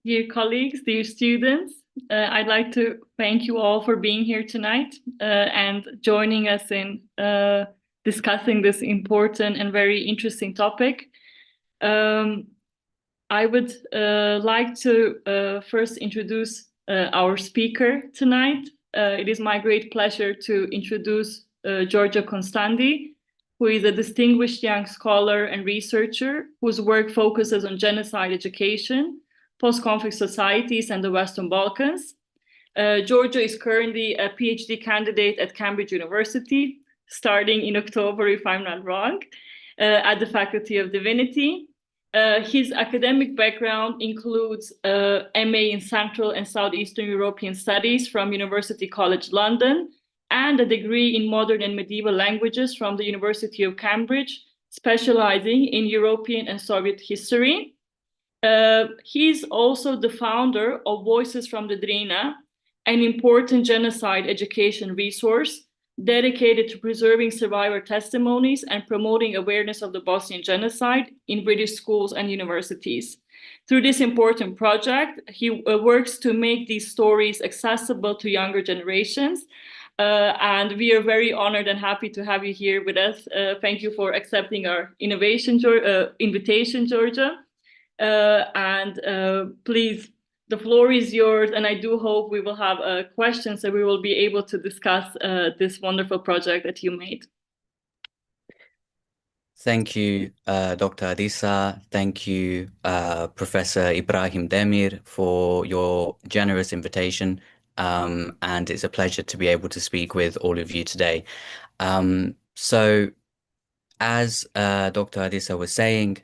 dear colleagues, dear students. I'd like to thank you all for being here tonight and joining us in discussing this important and very interesting topic. I would like to first introduce our speaker tonight. It is my great pleasure to introduce Georgio Konstandi, who is a distinguished young scholar and researcher whose work focuses on genocide education, post-conflict societies, and the Western Balkans. Georgio is currently a Ph.D. candidate at Cambridge University, starting in October, if I'm not wrong, at the Faculty of Divinity. His academic background includes MA in Central and Southeastern European Studies from University College London, and a degree in Modern and Medieval Languages from the University of Cambridge, specializing in European and Soviet history. He's also the founder of Voices from the Drina, an important genocide education resource dedicated to preserving survivor testimonies and promoting awareness of the Bosnian genocide in British schools and universities. Through this important project, he works to make these stories accessible to younger generations. And we are very honored and happy to have you here with us. Thank you for accepting our invitation, Georgia. Please, the floor is yours, and I do hope we will have questions so we will be able to discuss this wonderful project that you made. Thank you, Dr. Adisa. Thank you, Professor Ibrahim Demir, for your generous invitation. And it's a pleasure to be able to speak with all of you today. So, as Dr. Adisa was saying,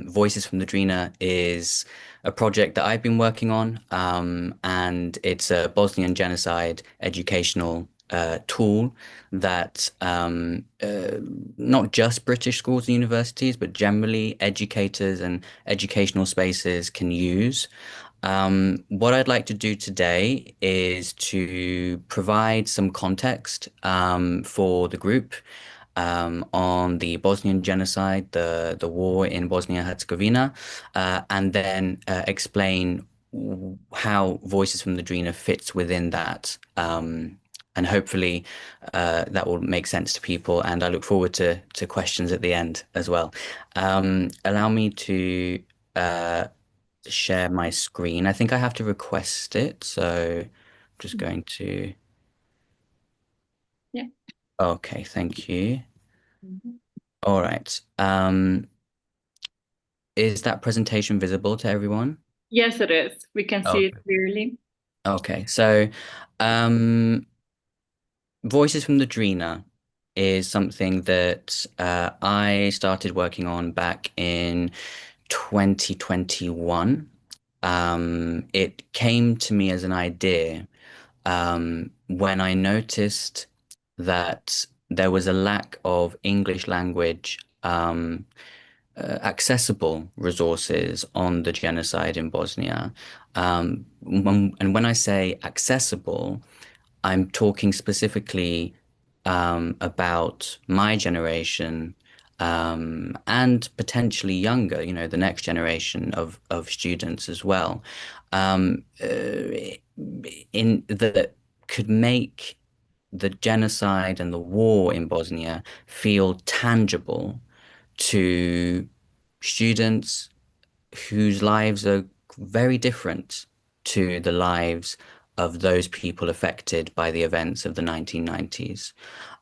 Voices from the Drina is a project that I've been working on, and it's a Bosnian genocide educational tool that not just British schools and universities, but generally educators and educational spaces can use. What I'd like to do today is to provide some context for the group on the Bosnian genocide, the war in Bosnia-Herzegovina, and then explain how Voices from the Drina fits within that. And hopefully that will make sense to people, and I look forward to questions at the end as well. Allow me to share my screen. I think I have to request it, so I'm just going to... Yeah. Okay, thank you. All right. Is that presentation visible to everyone? Yes, it is. We can see it clearly. Okay, so Voices from the Drina is something that I started working on back in 2021. It came to me as an idea when I noticed that there was a lack of English language accessible resources on the genocide in Bosnia. And when I say accessible, I'm talking specifically about my generation and potentially younger, you know, the next generation of students as well, in that could make the genocide and the war in Bosnia feel tangible to students whose lives are very different to the lives of those people affected by the events of the 1990s.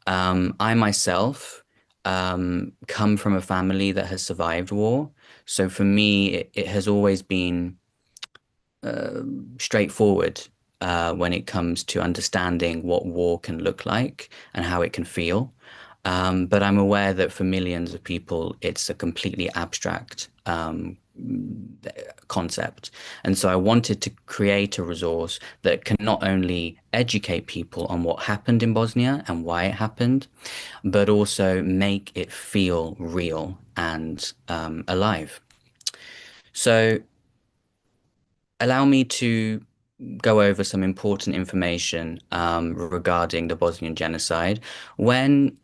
I myself come from a family that has survived war. So for me, it has always been straightforward when it comes to understanding what war can look like and how it can feel. But I'm aware that for millions of people, it's a completely abstract concept. And so I wanted to create a resource that can not only educate people on what happened in Bosnia and why it happened, but also make it feel real and alive. So allow me to go over some important information regarding the Bosnian genocide. When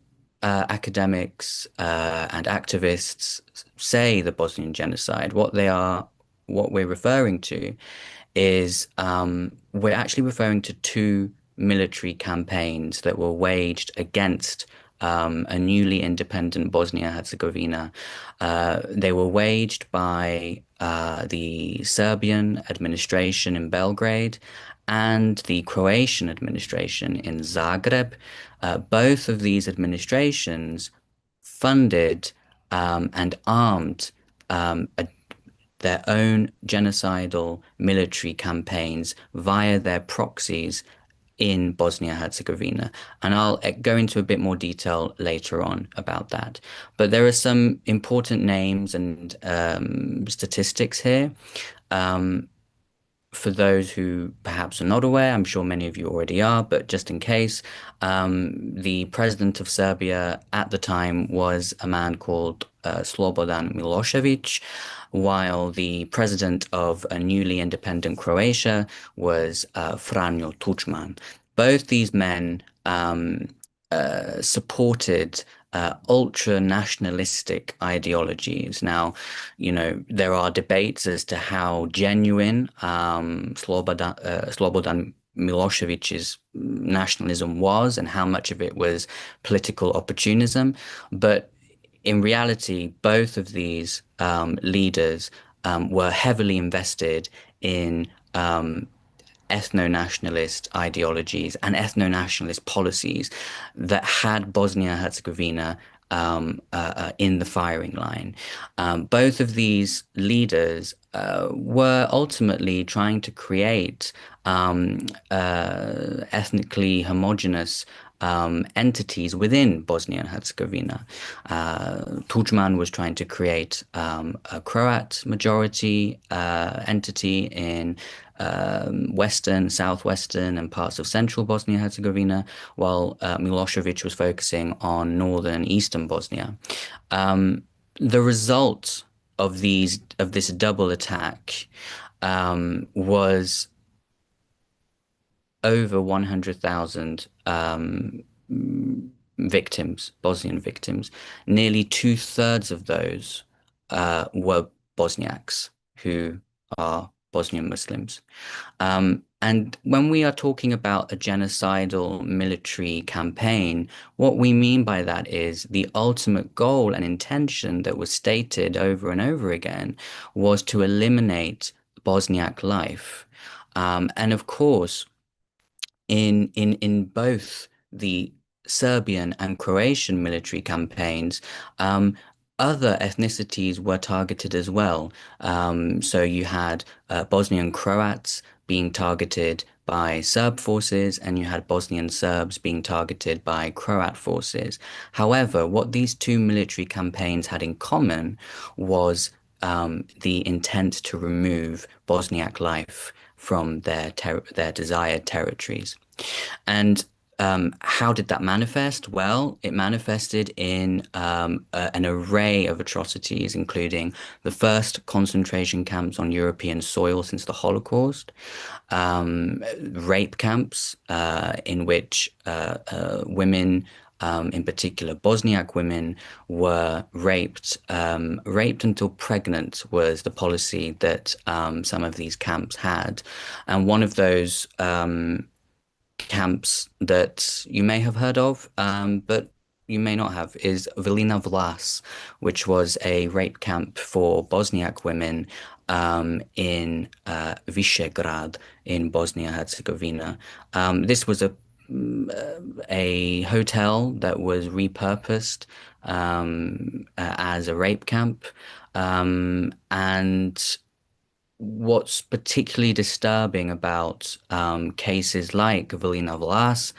academics and activists say the Bosnian genocide, what they are what we're referring to is we're actually referring to two military campaigns that were waged against a newly independent Bosnia-Herzegovina. They were waged by the Serbian administration in Belgrade and the Croatian administration in Zagreb. Both of these administrations funded and armed their own genocidal military campaigns via their proxies in Bosnia-Herzegovina. And I'll go into a bit more detail later on about that. But there are some important names and statistics here. For those who perhaps are not aware, I'm sure many of you already are, but just in case, the president of Serbia at the time was a man called Slobodan Milošević, while the president of a newly independent Croatia was Franjo Tuđman. Both these men supported ultra-nationalistic ideologies. Now, there are debates as to how genuine Slobodan Milošević's nationalism was and how much of it was political opportunism. But in reality, both of these leaders were heavily invested in ethno-nationalist ideologies and ethno-nationalist policies that had Bosnia-Herzegovina in the firing line. Both of these leaders were ultimately trying to create ethnically homogeneous entities within Bosnia and Herzegovina. Tuđman was trying to create a Croat majority entity in western, southwestern, and parts of central Bosnia-Herzegovina, while Milošević was focusing on northern, eastern Bosnia. The result of this double attack was over 100,000 victims, Bosnian victims. Nearly 2/3 of those were Bosniaks, who are Bosnian Muslims. And when we are talking about a genocidal military campaign, what we mean by that is the ultimate goal and intention that was stated over and over again was to eliminate Bosniak life. And of course, in both the Serbian and Croatian military campaigns, other ethnicities were targeted as well. So you had Bosnian Croats being targeted by Serb forces, and you had Bosnian Serbs being targeted by Croat forces. However, what these two military campaigns had in common was the intent to remove Bosniak life from their desired territories. And how did that manifest? Well, it manifested in an array of atrocities, including the first concentration camps on European soil since the Holocaust, rape camps in which women, in particular Bosniak women, were raped. Raped until pregnant was the policy that some of these camps had. And one of those camps that you may have heard of, but you may not have, is Velina Vlas, which was a rape camp for Bosniak women in Visegrad in Bosnia-Herzegovina. This was a hotel that was repurposed as a rape camp, and what's particularly disturbing about cases like Velina Vlas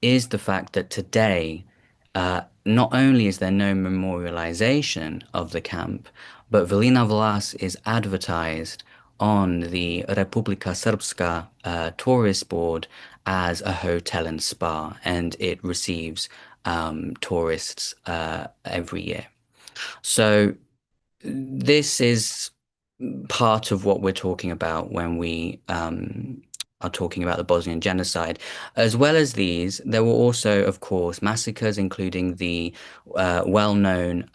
is the fact that today, not only is there no memorialization of the camp, but Velina Vlas is advertised on the Republika Srpska tourist board as a hotel and spa, and it receives tourists every year. So this is part of what we're talking about when we are talking about the Bosnian genocide. As well as these, there were also, of course, massacres, including the well-known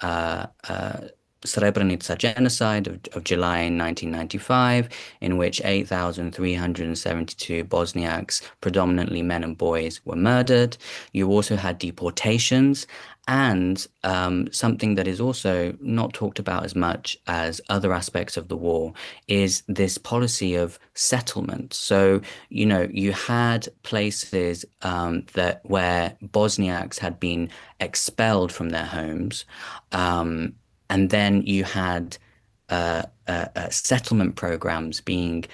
Srebrenica genocide of July 1995, in which 8,372 Bosniaks, predominantly men and boys, were murdered. You also had deportations, and something that is also not talked about as much as other aspects of the war is this policy of settlement. So, you had places where Bosniaks had been expelled from their homes. And then you had settlement programs being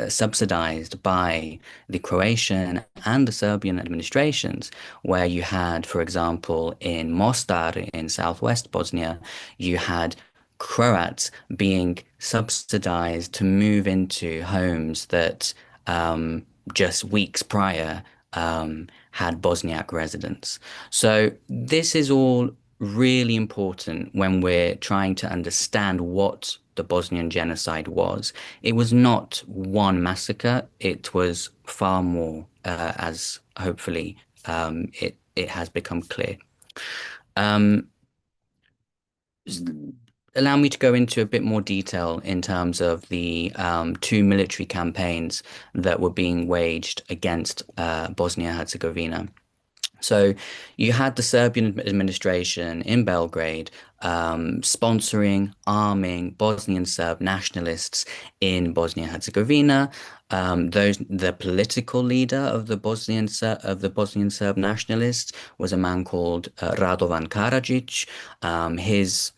subsidized by the Croatian and the Serbian administrations, where you had, for example, in Mostar in southwest Bosnia, you had Croats being subsidized to move into homes that just weeks prior had Bosniak residents. So this is all really important when we're trying to understand what the Bosnian genocide was. It was not one massacre, it was far more, as hopefully it has become clear. Allow me to go into a bit more detail in terms of the two military campaigns that were being waged against Bosnia-Herzegovina. So you had the Serbian administration in Belgrade sponsoring, arming Bosnian Serb nationalists in Bosnia-Herzegovina. The political leader of the Bosnian Serb nationalists was a man called Radovan Karadzic. His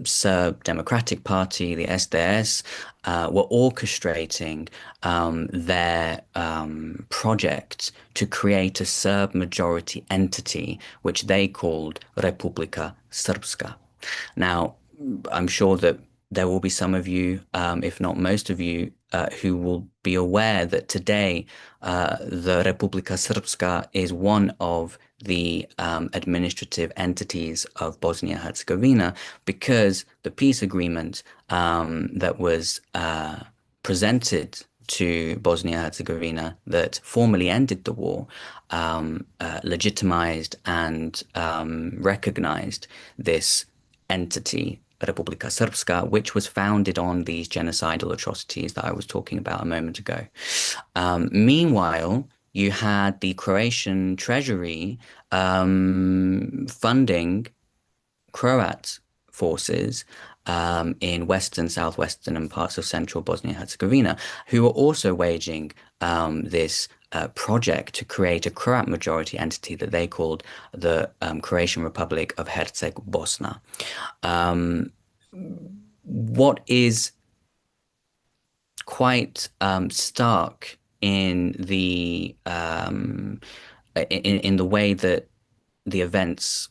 Serb Democratic Party, the SDS, were orchestrating their project to create a Serb majority entity, which they called Republika Srpska. Now, I'm sure that there will be some of you, if not most of you, who will be aware that today the Republika Srpska is one of the administrative entities of Bosnia-Herzegovina, because the peace agreement that was presented to Bosnia-Herzegovina that formally ended the war legitimized and recognized this entity, Republika Srpska, which was founded on these genocidal atrocities that I was talking about a moment ago. Meanwhile, you had the Croatian treasury funding Croat forces in western, southwestern, and parts of central Bosnia-Herzegovina, who were also waging this project to create a Croat majority entity that they called the Croatian Republic of Herceg-Bosna. What is quite stark in the way that the events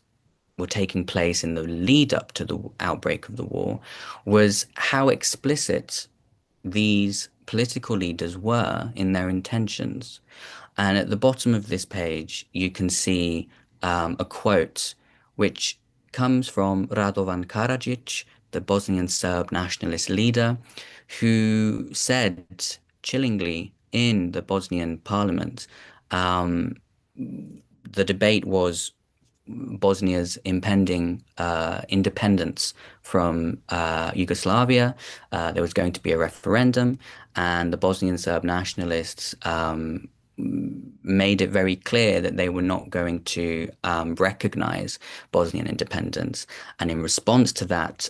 were taking place in the lead up to the outbreak of the war was how explicit these political leaders were in their intentions. And at the bottom of this page, you can see a quote which comes from Radovan Karadzic, the Bosnian Serb nationalist leader, who said chillingly in the Bosnian parliament, the debate was Bosnia's impending independence from Yugoslavia. There was going to be a referendum, and the Bosnian Serb nationalists made it very clear that they were not going to recognize Bosnian independence. And in response to that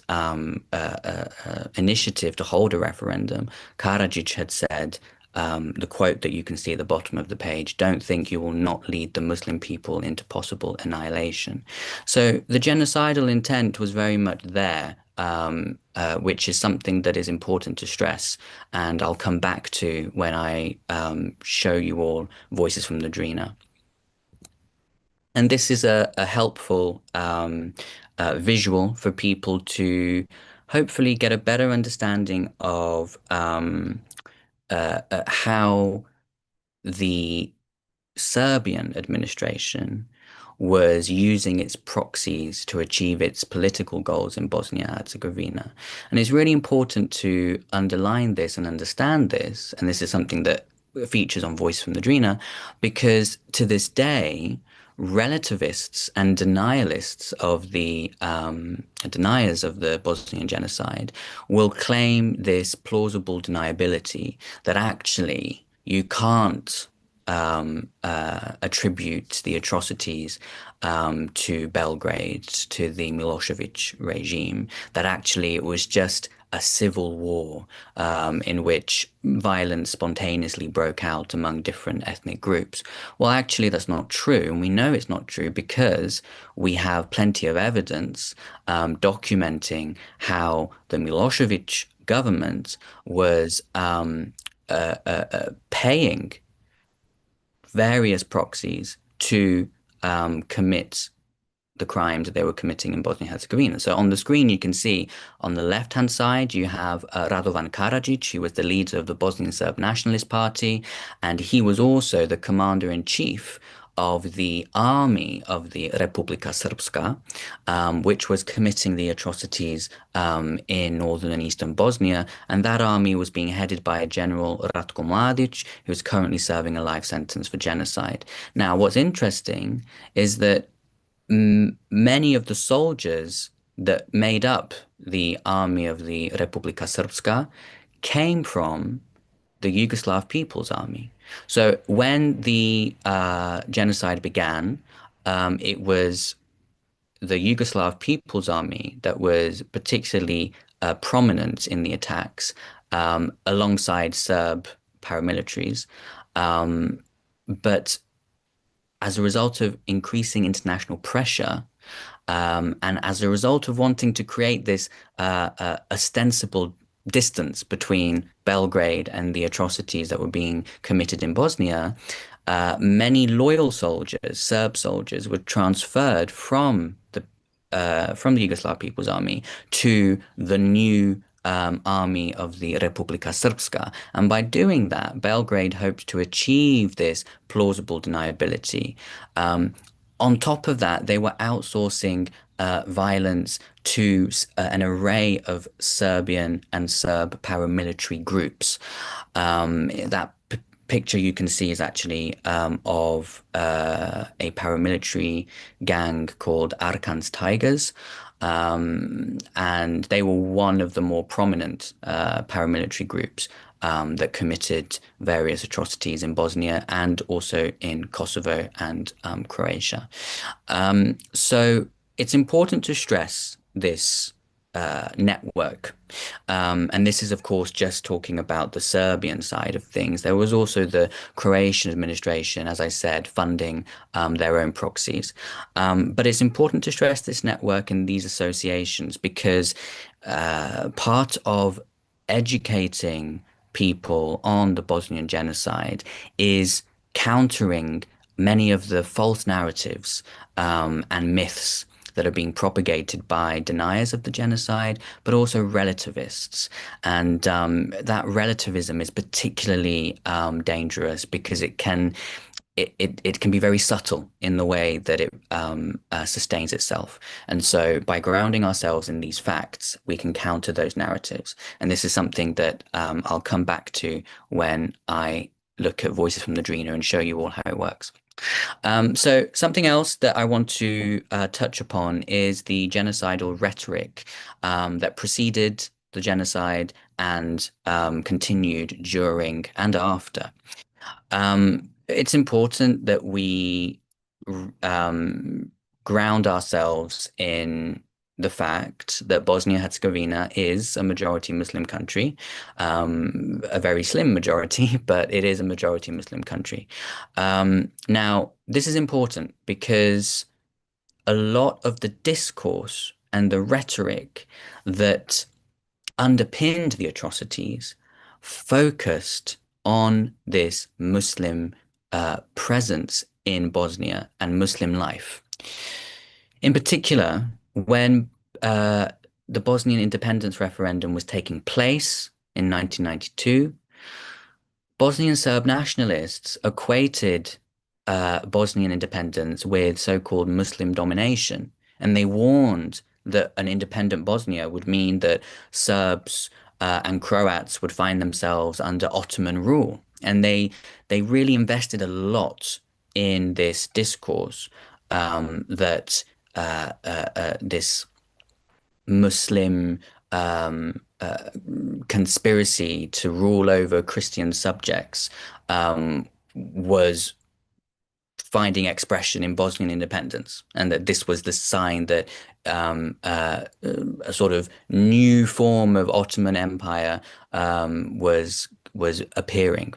initiative to hold a referendum, Karadzic had said, the quote that you can see at the bottom of the page, "Don't think you will not lead the Muslim people into possible annihilation." So the genocidal intent was very much there, which is something that is important to stress, and I'll come back to when I show you all Voices from the Drina. And this is a helpful visual for people to hopefully get a better understanding of how the Serbian administration was using its proxies to achieve its political goals in Bosnia-Herzegovina. And it's really important to underline this and understand this, and this is something that features on Voice from the Drina, because to this day, relativists and denialists of the deniers of the Bosnian genocide will claim this plausible deniability that actually you can't attribute the atrocities to Belgrade, to the Milosevic regime, that actually it was just a civil war in which violence spontaneously broke out among different ethnic groups. Well, actually, that's not true. And we know it's not true because we have plenty of evidence documenting how the Milosevic government was paying various proxies to commit the crimes that they were committing in Bosnia-Herzegovina. So on the screen, you can see on the left-hand side, you have Radovan Karadzic, who was the leader of the Bosnian Serb Nationalist Party, and he was also the commander-in-chief of the army of the Republika Srpska, which was committing the atrocities in northern and eastern Bosnia. And that army was being headed by a General Ratko Mladic, who is currently serving a life sentence for genocide. Now, what's interesting is that many of the soldiers that made up the army of the Republika Srpska came from the Yugoslav People's Army. So when the genocide began, it was the Yugoslav People's Army that was particularly prominent in the attacks, alongside Serb paramilitaries. But as a result of increasing international pressure, and as a result of wanting to create this ostensible distance between Belgrade and the atrocities that were being committed in Bosnia, many loyal soldiers, Serb soldiers, were transferred from the Yugoslav People's Army to the new army of the Republika Srpska. And by doing that, Belgrade hoped to achieve this plausible deniability. On top of that, they were outsourcing violence to an array of Serbian and Serb paramilitary groups. That picture you can see is actually of a paramilitary gang called Arkan's Tigers. And they were one of the more prominent paramilitary groups that committed various atrocities in Bosnia and also in Kosovo and Croatia. So it's important to stress this network. And this is, of course, just talking about the Serbian side of things. There was also the Croatian administration, as I said, funding their own proxies. But it's important to stress this network and these associations because part of educating people on the Bosnian genocide is countering many of the false narratives and myths that are being propagated by deniers of the genocide, but also relativists. And that relativism is particularly dangerous because it can be very subtle in the way that it sustains itself. And so by grounding ourselves in these facts, we can counter those narratives. And this is something that I'll come back to when I look at Voices from the Drina and show you all how it works. So something else that I want to touch upon is the genocidal rhetoric that preceded the genocide and continued during and after. It's important that we ground ourselves in the fact that Bosnia-Herzegovina is a majority Muslim country, a very slim majority, but it is a majority Muslim country. Now, this is important because a lot of the discourse and the rhetoric that underpinned the atrocities focused on this Muslim presence in Bosnia and Muslim life. In particular, when the Bosnian independence referendum was taking place in 1992, Bosnian Serb nationalists equated Bosnian independence with so-called Muslim domination, and they warned that an independent Bosnia would mean that Serbs and Croats would find themselves under Ottoman rule. And they really invested a lot in this discourse that this Muslim conspiracy to rule over Christian subjects was finding expression in Bosnian independence, and that this was the sign that a sort of new form of Ottoman Empire was appearing.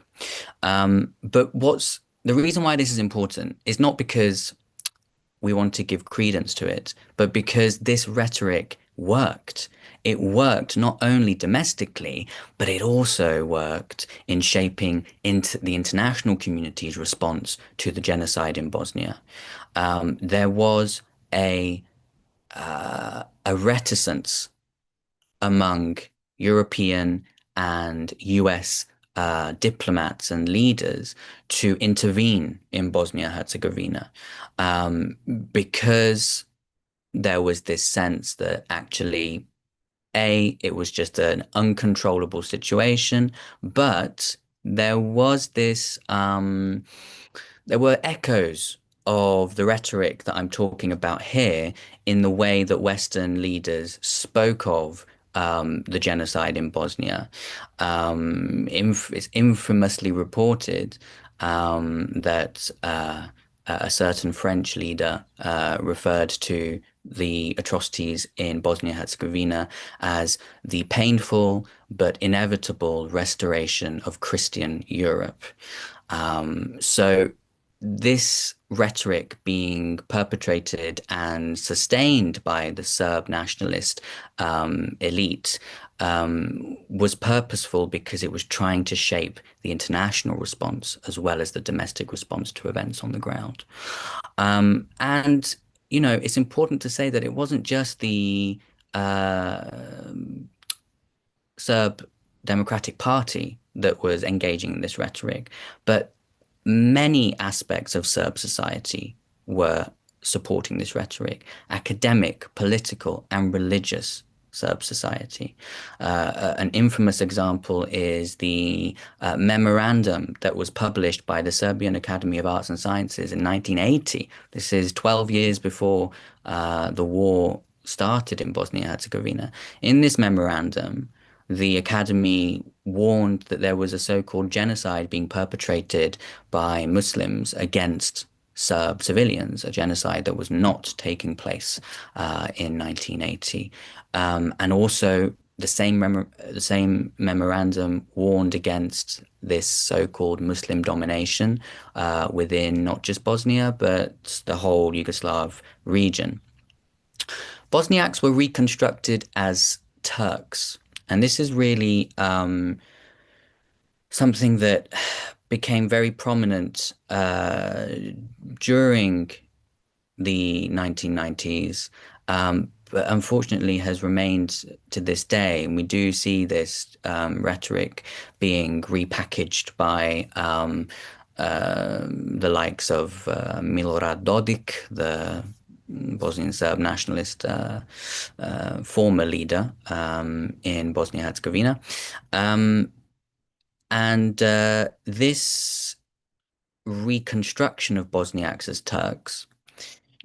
But the reason why this is important is not because we want to give credence to it, but because this rhetoric worked. It worked not only domestically, but it also worked in shaping into the international community's response to the genocide in Bosnia. There was a reticence among European and US diplomats and leaders to intervene in Bosnia-Herzegovina because there was this sense that actually, it was just an uncontrollable situation, but there was this, there were echoes of the rhetoric that I'm talking about here in the way that Western leaders spoke of the genocide in Bosnia. It's infamously reported that a certain French leader referred to the atrocities in Bosnia-Herzegovina as the painful but inevitable restoration of Christian Europe. So this rhetoric being perpetrated and sustained by the Serb nationalist elite was purposeful because it was trying to shape the international response as well as the domestic response to events on the ground. And, you know, it's important to say that it wasn't just the Serb Democratic Party that was engaging in this rhetoric, but many aspects of Serb society were supporting this rhetoric: academic, political, and religious Serb society. An infamous example is the memorandum that was published by the Serbian Academy of Arts and Sciences in 1980. This is 12 years before the war started in Bosnia-Herzegovina. In this memorandum, the Academy warned that there was a so-called genocide being perpetrated by Muslims against Serb civilians, a genocide that was not taking place in 1980. And also the same memorandum warned against this so-called Muslim domination within not just Bosnia, but the whole Yugoslav region. Bosniaks were reconstructed as Turks. And this is really something that became very prominent during the 1990s, but unfortunately has remained to this day. And we do see this rhetoric being repackaged by the likes of Milorad Dodik, the Bosnian Serb nationalist former leader in Bosnia-Herzegovina. And this reconstruction of Bosniaks as Turks,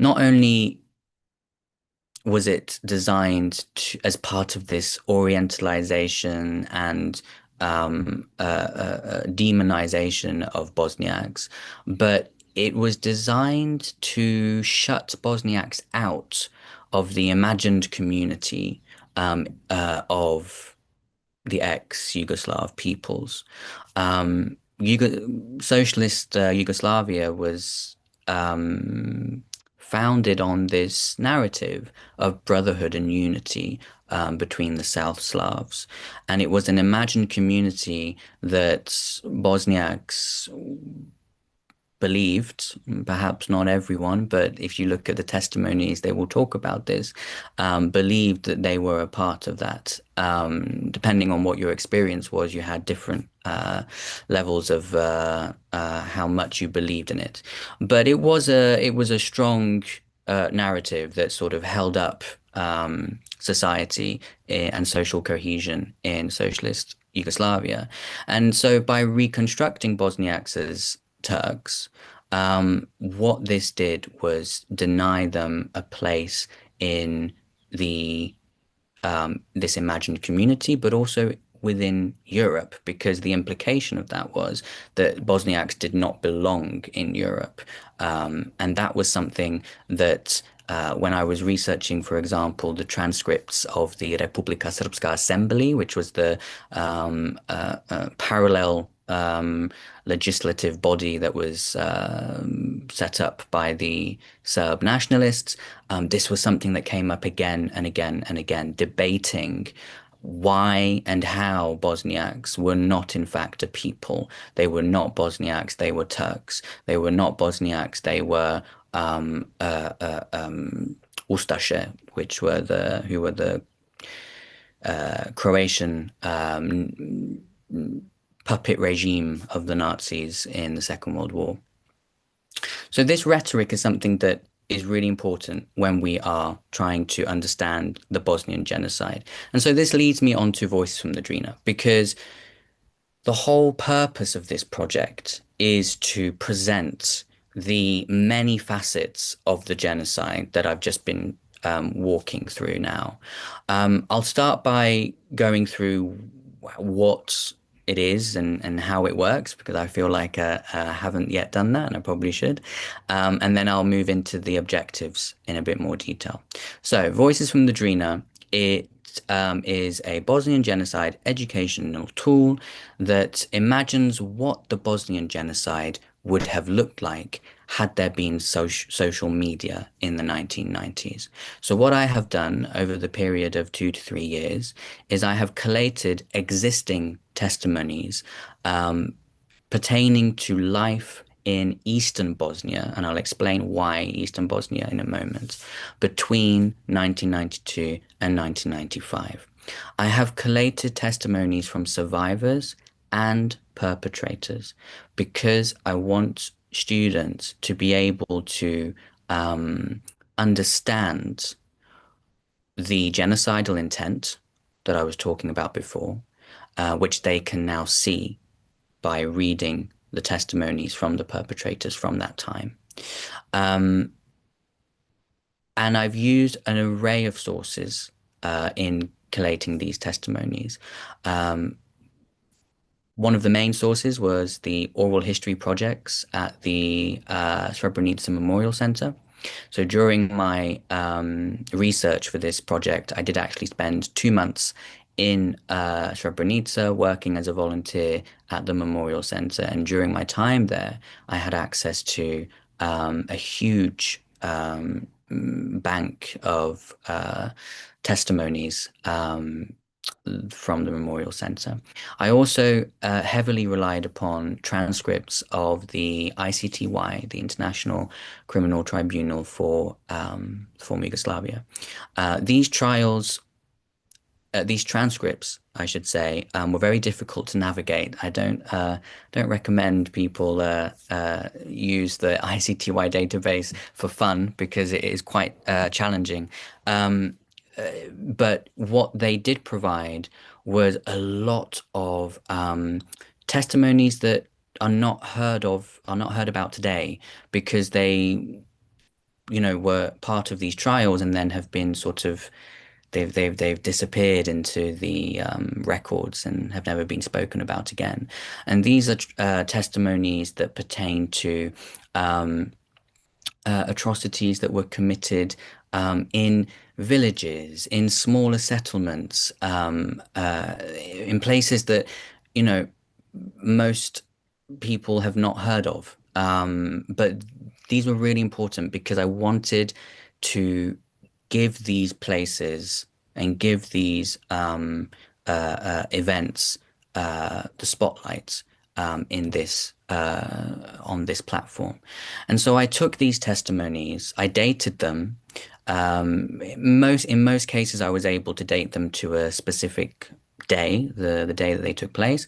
not only was it designed as part of this Orientalization and demonization of Bosniaks, but it was designed to shut Bosniaks out of the imagined community of the ex-Yugoslav peoples. Socialist Yugoslavia was founded on this narrative of brotherhood and unity between the South Slavs. And it was an imagined community that Bosniaks believed, perhaps not everyone, but if you look at the testimonies, they will talk about this, believed that they were a part of that. Depending on what your experience was, you had different levels of how much you believed in it. But it was a strong narrative that sort of held up society and social cohesion in socialist Yugoslavia. And so by reconstructing Bosniaks as Turks, What this did was deny them a place in the this imagined community, but also within Europe, because the implication of that was that Bosniaks did not belong in Europe. And that was something that when I was researching, for example, the transcripts of the Republika Srpska Assembly, which was the parallel legislative body that was set up by the Serb nationalists. This was something that came up again and again and again, debating why and how Bosniaks were not in fact a people. They were not Bosniaks, they were Turks. They were not Bosniaks, they were Ustaše, who were the Croatian puppet regime of the Nazis in the Second World War. So this rhetoric is something that is really important when we are trying to understand the Bosnian genocide. And so this leads me on to Voices from the Drina, because the whole purpose of this project is to present the many facets of the genocide that I've just been walking through now. I'll start by going through what it is and how it works, because I feel like I haven't yet done that, and I probably should. And then I'll move into the objectives in a bit more detail. So Voices from the Drina, it is a Bosnian genocide educational tool that imagines what the Bosnian genocide would have looked like had there been social media in the 1990s. So what I have done over the period of 2 to 3 years is I have collated existing testimonies pertaining to life in Eastern Bosnia, and I'll explain why Eastern Bosnia in a moment, between 1992 and 1995. I have collated testimonies from survivors and perpetrators because I want students to be able to understand the genocidal intent that I was talking about before, which they can now see by reading the testimonies from the perpetrators from that time. And I've used an array of sources in collating these testimonies. One of the main sources was the oral history projects at the Srebrenica Memorial Center. So during my research for this project, I did actually spend 2 months in Srebrenica working as a volunteer at the Memorial Center. And during my time there, I had access to a huge bank of testimonies from the Memorial Center. I also heavily relied upon transcripts of the ICTY, the International Criminal Tribunal for former Yugoslavia. These transcripts, I should say, were very difficult to navigate. I don't recommend people use the ICTY database for fun, because it is quite challenging. But what they did provide was a lot of testimonies that are not heard about today, because they, were part of these trials and then have been sort of they've disappeared into the records and have never been spoken about again. And these are testimonies that pertain to atrocities that were committed in villages, in smaller settlements, in places that, most people have not heard of. But these were really important because I wanted to give these places and give these events the spotlight in this on this platform. And so I took these testimonies, I dated them. In most cases, I was able to date them to a specific day, the day that they took place.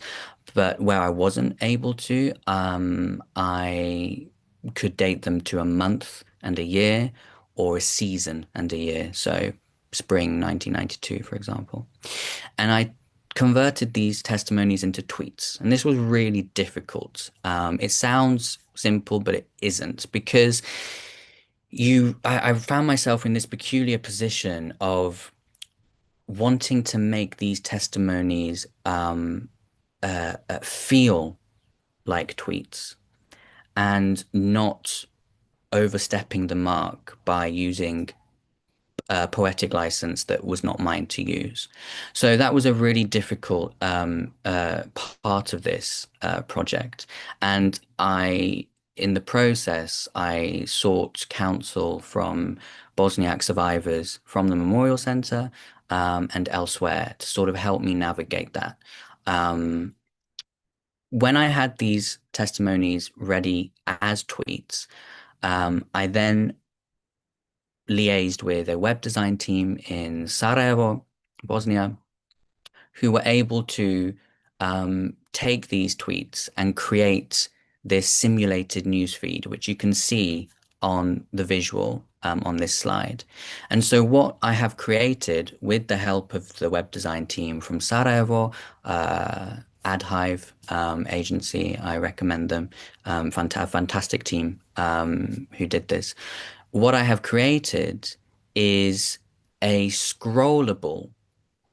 But where I wasn't able to, I could date them to a month and a year, or a season and a year. So spring 1992, for example. And I converted these testimonies into tweets. And this was really difficult. It sounds simple, but it isn't, because I found myself in this peculiar position of wanting to make these testimonies feel like tweets and not overstepping the mark by using poetic license that was not mine to use. So that was a really difficult part of this project. And in the process, I sought counsel from Bosniak survivors from the Memorial Center and elsewhere to sort of help me navigate that. When I had these testimonies ready as tweets, I then liaised with a web design team in Sarajevo, Bosnia, who were able to take these tweets and create this simulated newsfeed, which you can see on the visual on this slide. And so what I have created with the help of the web design team from Sarajevo, AdHive agency, I recommend them, fantastic team who did this. What I have created is a scrollable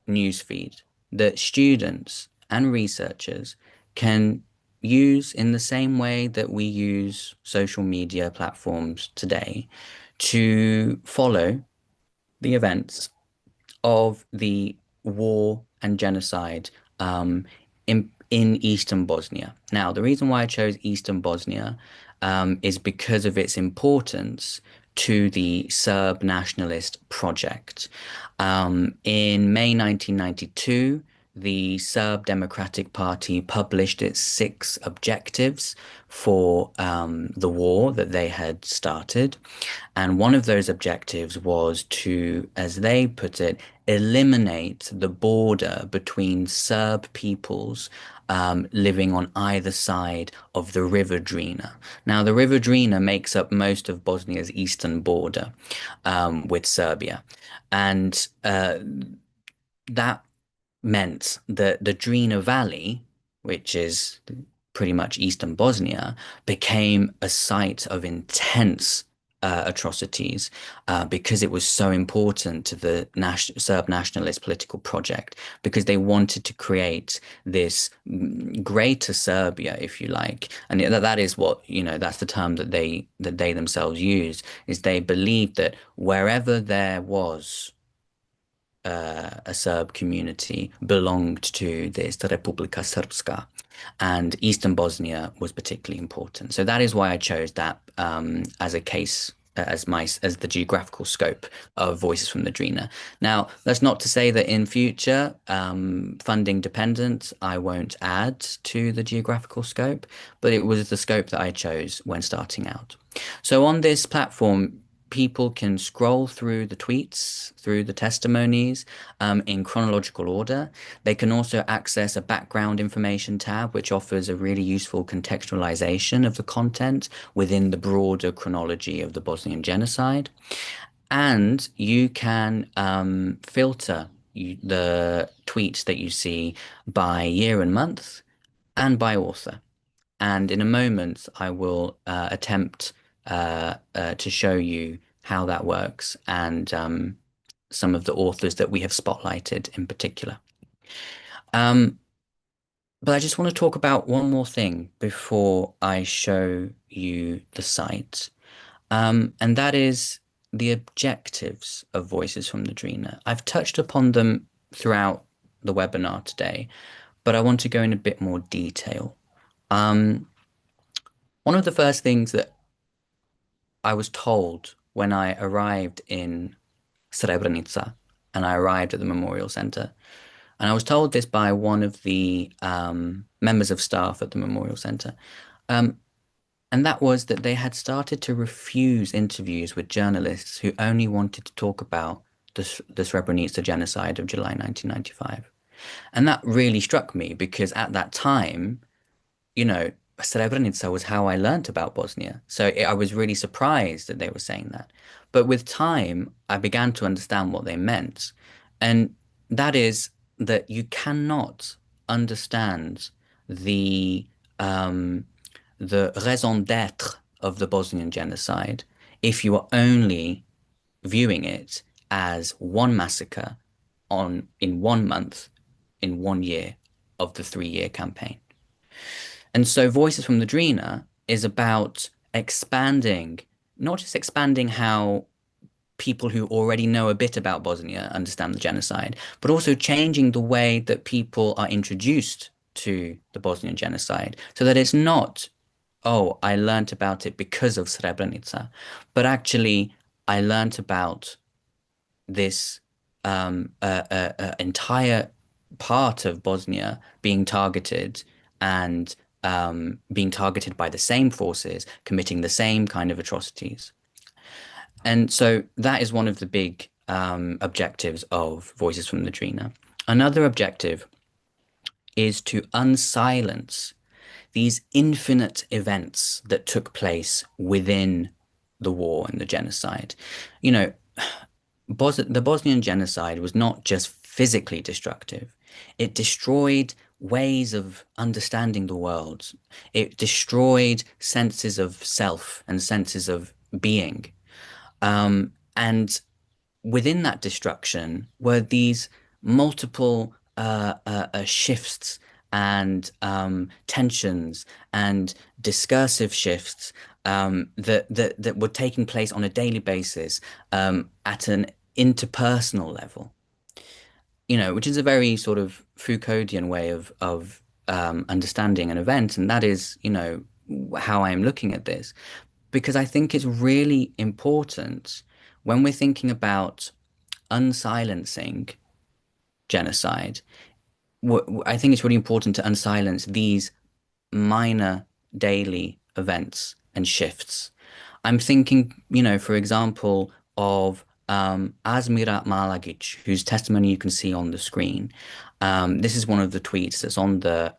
newsfeed that students and researchers can use in the same way that we use social media platforms today to follow the events of the war and genocide in Eastern Bosnia. Now, the reason why I chose Eastern Bosnia is because of its importance to the Serb nationalist project. In May 1992, the Serb Democratic Party published its 6 objectives for the war that they had started. And one of those objectives was to, as they put it, eliminate the border between Serb peoples living on either side of the River Drina. Now, the River Drina makes up most of Bosnia's eastern border with Serbia. And that meant that the Drina Valley, which is pretty much eastern Bosnia, became a site of intense atrocities because it was so important to the Serb nationalist political project, because they wanted to create this greater Serbia, if you like. And that is what, that's the term that they themselves use, is they believed that wherever there was a Serb community belonged to this Republika Srpska, and Eastern Bosnia was particularly important. So that is why I chose that as a case, as the geographical scope of Voices from the Drina. Now, that's not to say that in future, funding dependent, I won't add to the geographical scope, but it was the scope that I chose when starting out. So on this platform, people can scroll through the tweets, through the testimonies in chronological order. They can also access a background information tab, which offers a really useful contextualization of the content within the broader chronology of the Bosnian genocide. And you can filter the tweets that you see by year and month and by author. And in a moment, I will attempt to show you how that works and some of the authors that we have spotlighted in particular. But I just want to talk about one more thing before I show you the site, and that is the objectives of Voices from the Drina. I've touched upon them throughout the webinar today, but I want to go in a bit more detail. One of the first things that I was told when I arrived in Srebrenica and I arrived at the Memorial Center, and I was told this by one of the members of staff at the Memorial Center, and that was that they had started to refuse interviews with journalists who only wanted to talk about the Srebrenica genocide of July 1995. And that really struck me because at that time, Srebrenica was how I learnt about Bosnia. So I was really surprised that they were saying that. But with time, I began to understand what they meant. And that is that you cannot understand the raison d'être of the Bosnian genocide if you are only viewing it as one massacre in 1 month, in 1 year of the 3-year campaign. And so Voices from the Drina is about expanding, not just expanding how people who already know a bit about Bosnia understand the genocide, but also changing the way that people are introduced to the Bosnian genocide so that it's not, oh, I learned about it because of Srebrenica, but actually I learned about this entire part of Bosnia being targeted and being targeted by the same forces, committing the same kind of atrocities. And so that is one of the big objectives of Voices from the Drina. Another objective is to unsilence these infinite events that took place within the war and the genocide. You know, the Bosnian genocide was not just physically destructive. It destroyed ways of understanding the world. It destroyed senses of self and senses of being. And within that destruction were these multiple shifts and tensions and discursive shifts that were taking place on a daily basis at an interpersonal level, you know, which is a very sort of Foucauldian way of understanding an event. And that is, you know, how I'm looking at this, because I think it's really important when we're thinking about unsilencing genocide. I think it's really important to unsilence these minor daily events and shifts. I'm thinking, you know, for example, of Asmira Malagic, whose testimony you can see on the screen. This is one of the tweets that's on the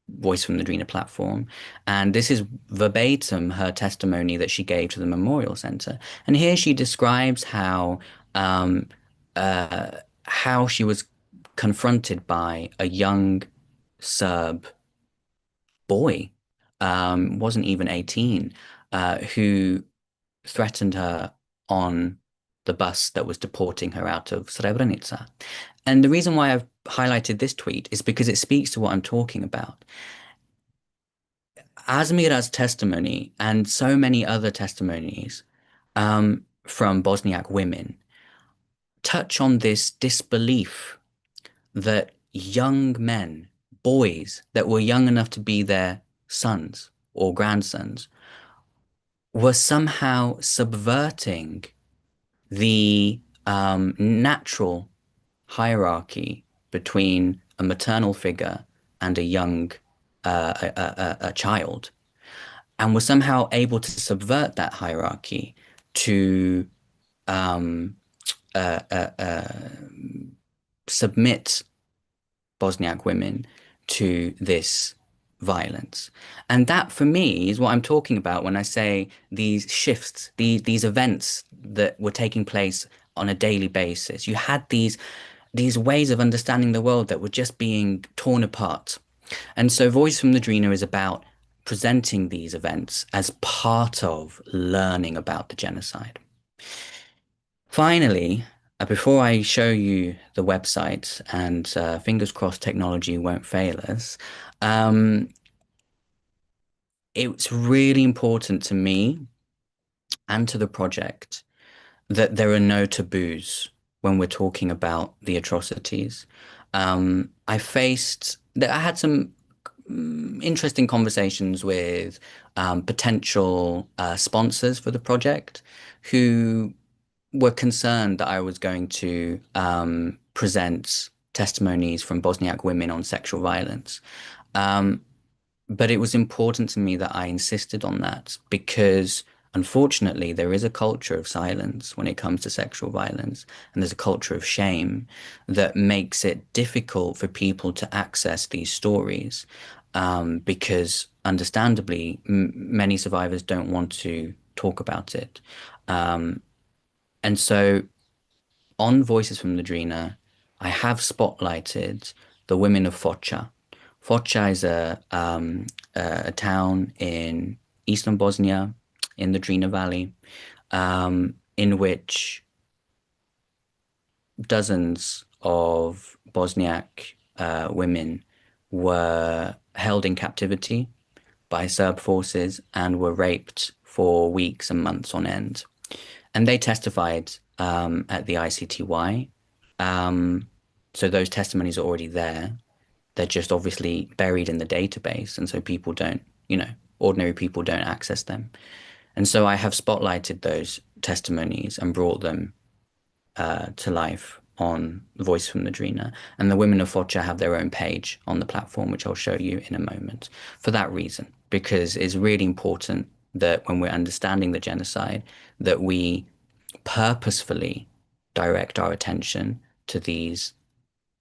Voice from the Drina platform. And this is verbatim her testimony that she gave to the Memorial Center. And here she describes how she was confronted by a young Serb boy, wasn't even 18, who threatened her on the bus that was deporting her out of Srebrenica. And the reason why I've highlighted this tweet is because it speaks to what I'm talking about. Asmira's testimony and so many other testimonies from Bosniak women touch on this disbelief that young men, boys that were young enough to be their sons or grandsons, were somehow subverting the natural hierarchy between a maternal figure and a young a child, and were somehow able to subvert that hierarchy to submit Bosniak women to this violence. And that, for me, is what I'm talking about when I say these shifts, these events that were taking place on a daily basis. You had these ways of understanding the world that were just being torn apart. And so Voice from the Drina is about presenting these events as part of learning about the genocide. Finally, before I show you the website, and fingers crossed technology won't fail us, it's really important to me and to the project that there are no taboos when we're talking about the atrocities. I had some interesting conversations with potential sponsors for the project who were concerned that I was going to present testimonies from Bosniak women on sexual violence. But it was important to me that I insisted on that because, unfortunately, there is a culture of silence when it comes to sexual violence, and there's a culture of shame that makes it difficult for people to access these stories because, understandably, many survivors don't want to talk about it. And so on Voices from the Drina, I have spotlighted the women of Foča. Foča is a town in eastern Bosnia in the Drina Valley, in which dozens of Bosniak women were held in captivity by Serb forces and were raped for weeks and months on end. And they testified at the ICTY. So those testimonies are already there. They're just obviously buried in the database. And so people don't, ordinary people don't access them. And so I have spotlighted those testimonies and brought them to life on Voice from the Drina. And the women of Foča have their own page on the platform, which I'll show you in a moment, for that reason, because it's really important that when we're understanding the genocide, that we purposefully direct our attention to these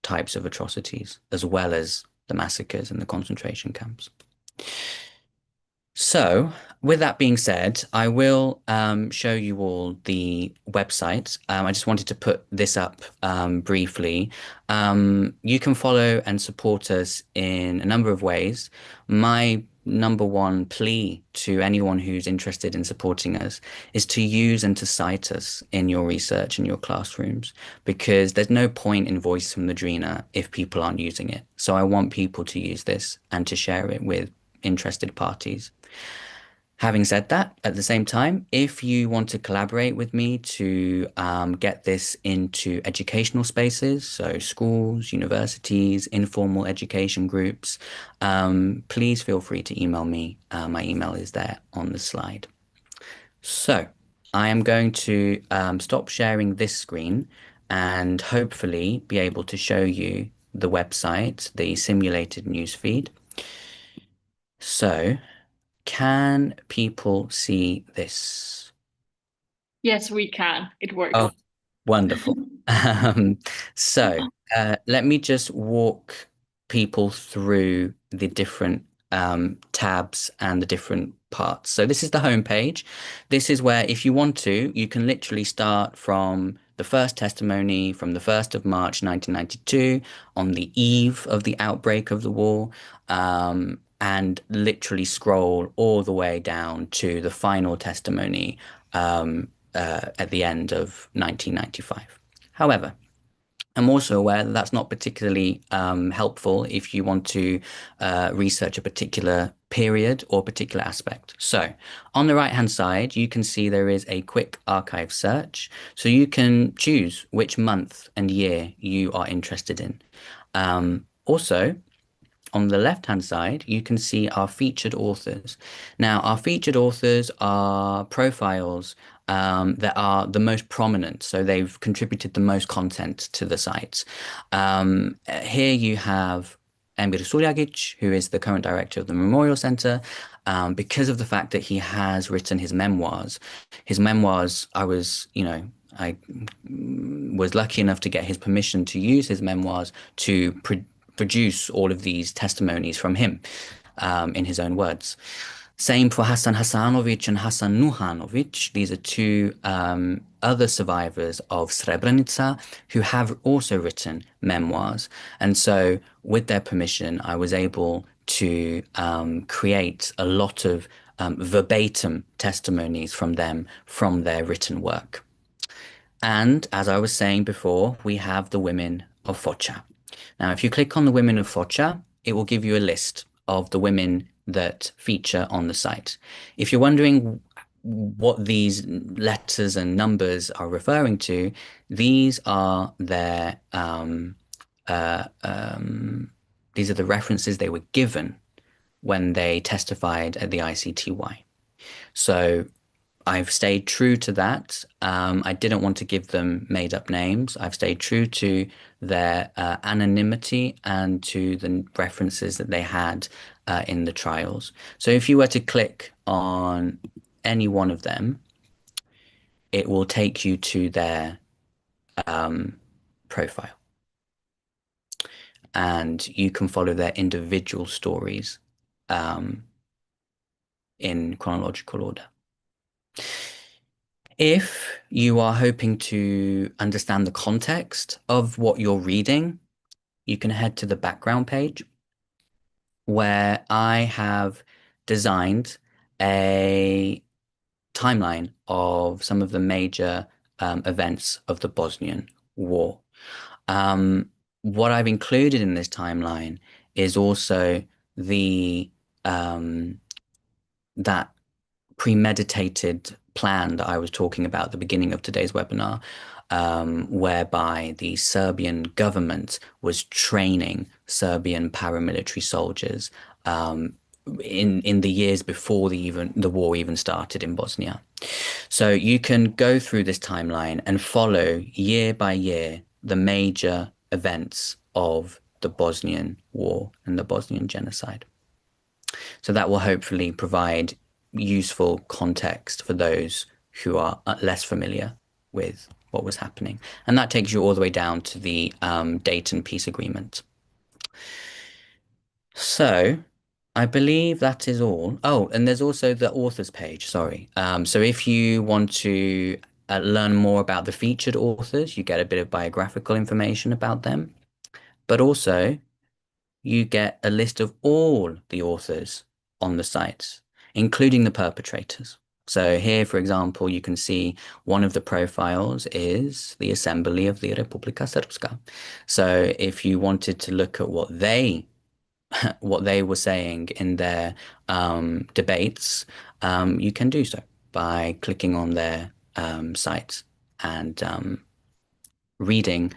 types of atrocities, as well as the massacres and the concentration camps. So, with that being said, I will show you all the website. I just wanted to put this up briefly. You can follow and support us in a number of ways. My number one plea to anyone who's interested in supporting us is to use and to cite us in your research in your classrooms, because there's no point in Voice from the Drina if people aren't using it. So I want people to use this and to share it with interested parties. Having said that, at the same time, if you want to collaborate with me to get this into educational spaces, so schools, universities, informal education groups, please feel free to email me. My email is there on the slide. So I am going to stop sharing this screen and hopefully be able to show you the website, the simulated news feed. So, can people see this? Yes, we can. It works. Oh, wonderful. So, let me just walk people through the different tabs and the different parts. So this is the home page. This is where, if you want to, you can literally start from the first testimony from the 1st of March 1992 on the eve of the outbreak of the war, and literally scroll all the way down to the final testimony at the end of 1995. However, I'm also aware that that's not particularly helpful if you want to research a particular period or particular aspect. So on the right-hand side, you can see there is a quick archive search. So you can choose which month and year you are interested in. Also, on the left-hand side, you can see our featured authors. Now, our featured authors are profiles that are the most prominent, so they've contributed the most content to the site. Here you have Emir Suljagić, who is the current director of the Memorial Center. Because of the fact that he has written his memoirs, I was lucky enough to get his permission to use his memoirs to produce all of these testimonies from him in his own words. Same for Hasan Hasanović and Hasan Nuhanović. These are two other survivors of Srebrenica who have also written memoirs. And so with their permission, I was able to create a lot of verbatim testimonies from them from their written work. And as I was saying before, we have the women of Foča. Now, if you click on the women of Foča, it will give you a list of the women that feature on the site. If you're wondering what these letters and numbers are referring to, these are their these are the references they were given when they testified at the ICTY. So I've stayed true to that. I didn't want to give them made up names. I've stayed true to their anonymity and to the references that they had in the trials. So if you were to click on any one of them, it will take you to their profile. And you can follow their individual stories in chronological order. If you are hoping to understand the context of what you're reading, you can head to the background page where I have designed a timeline of some of the major events of the Bosnian War. What I've included in this timeline is also the that premeditated plan that I was talking about at the beginning of today's webinar, whereby the Serbian government was training Serbian paramilitary soldiers in the years before the war even started in Bosnia. So you can go through this timeline and follow year by year the major events of the Bosnian War and the Bosnian Genocide. So that will hopefully provide useful context for those who are less familiar with what was happening. And that takes you all the way down to the Dayton Peace Agreement. So I believe that is all. Oh, and there's also the authors page, sorry. So if you want to learn more about the featured authors, you get a bit of biographical information about them, but also you get a list of all the authors on the sites, including the perpetrators. So here, for example, you can see one of the profiles is the Assembly of the Republika Srpska. So if you wanted to look at what they were saying in their debates, you can do so by clicking on their site and reading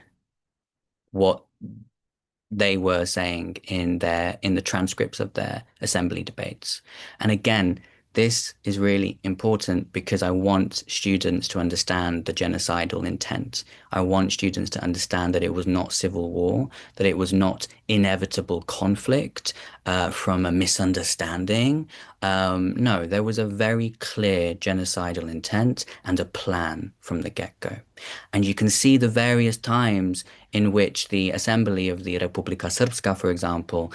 what they were saying in the transcripts of their assembly debates. And again, this is really important because I want students to understand the genocidal intent. I want students to understand that it was not civil war, that it was not inevitable conflict from a misunderstanding. No, there was a very clear genocidal intent and a plan from the get-go. And you can see the various times in which the Assembly of the Republika Srpska, for example,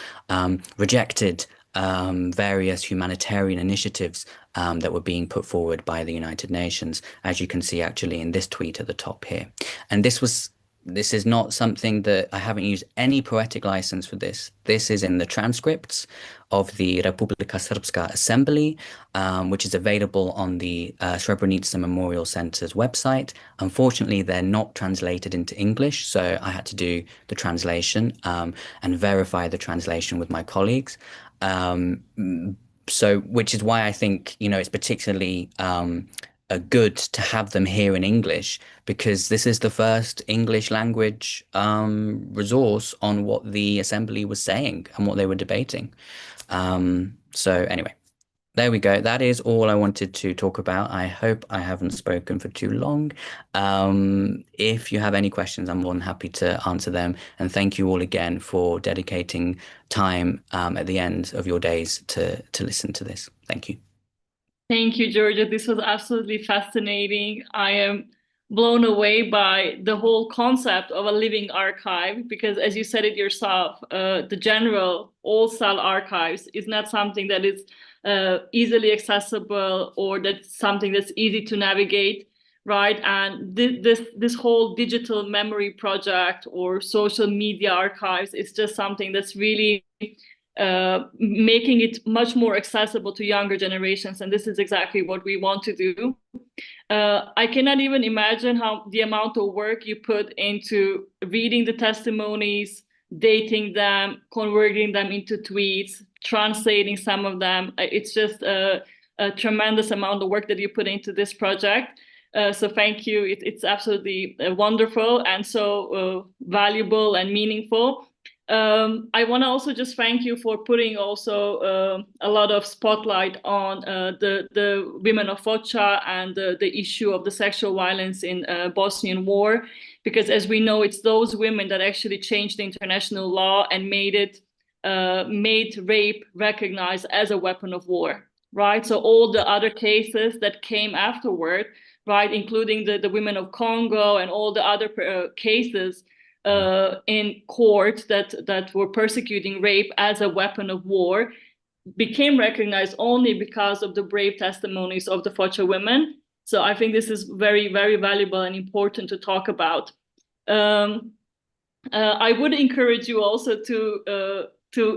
rejected various humanitarian initiatives that were being put forward by the United Nations, as you can see actually in this tweet at the top here. And this is not something that I haven't used any poetic license for this. This is in the transcripts of the Republika Srpska Assembly, which is available on the Srebrenica Memorial Center's website. Unfortunately, they're not translated into English, so I had to do the translation and verify the translation with my colleagues. So, which is why I think, it's particularly good to have them here in English, because this is the first English language resource on what the assembly was saying and what they were debating. So anyway, there we go. That is all I wanted to talk about. I hope I haven't spoken for too long. If you have any questions, I'm more than happy to answer them. And thank you all again for dedicating time at the end of your days to listen to this. Thank you. Thank you, Georgia. This was absolutely fascinating. I am blown away by the whole concept of a living archive, because as you said it yourself, the general all-cell archives is not something that is easily accessible, or that's something that's easy to navigate, right? And this whole digital memory project or social media archives is just something that's really making it much more accessible to younger generations, and this is exactly what we want to do. I cannot even imagine how the amount of work you put into reading the testimonies, dating them, converting them into tweets, translating some of them. It's just a tremendous amount of work that you put into this project. So thank you. It's absolutely wonderful and so valuable and meaningful. I want to also just thank you for putting also a lot of spotlight on the women of Foča and the issue of the sexual violence in Bosnian war, because as we know, it's those women that actually changed the international law and made rape recognized as a weapon of war, right? So all the other cases that came afterward, right, including the women of Congo and all the other cases in court that were persecuting rape as a weapon of war, became recognized only because of the brave testimonies of the Foča women. So I think this is very, very valuable and important to talk about. I would encourage you also to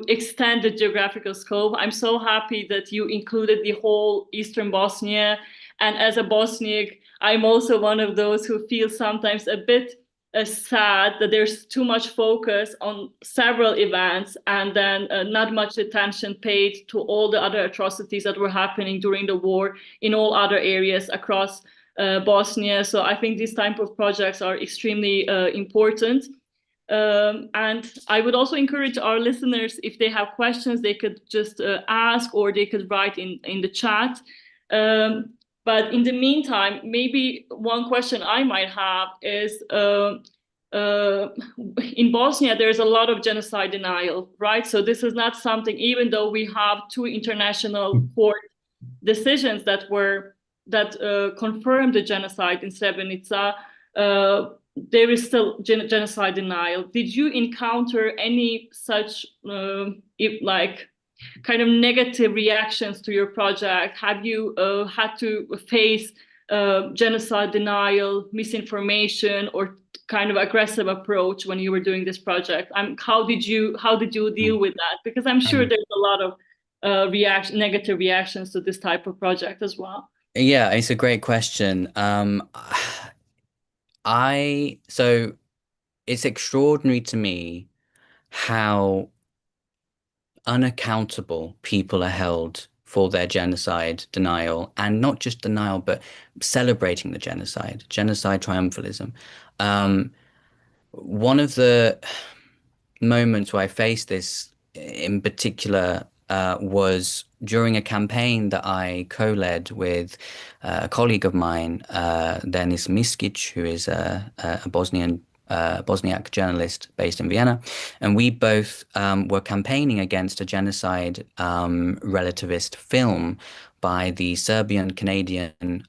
extend the geographical scope. I'm so happy that you included the whole Eastern Bosnia. And as a Bosniak, I'm also one of those who feel sometimes a bit sad that there's too much focus on several events and then not much attention paid to all the other atrocities that were happening during the war in all other areas across Bosnia. So I think these type of projects are extremely important. And I would also encourage our listeners, if they have questions, they could just ask, or they could write in the chat. But in the meantime, maybe one question I might have is, in Bosnia, there's a lot of genocide denial, right? So this is not something, even though we have 2 international court decisions that confirmed the genocide in Srebrenica, there is still genocide denial. Did you encounter any such kind of negative reactions to your project? Have you had to face genocide denial, misinformation, or kind of aggressive approach when you were doing this project? How did you deal with that? Because I'm sure there's a lot of negative reactions to this type of project as well. Yeah, it's a great question. So it's extraordinary to me how unaccountable people are held for their genocide denial, and not just denial, but celebrating the genocide triumphalism. One of the moments where I faced this in particular was during a campaign that I co-led with a colleague of mine, Denis Miskic, who is a Bosniak journalist based in Vienna, and we both were campaigning against a genocide relativist film by the Serbian-Canadian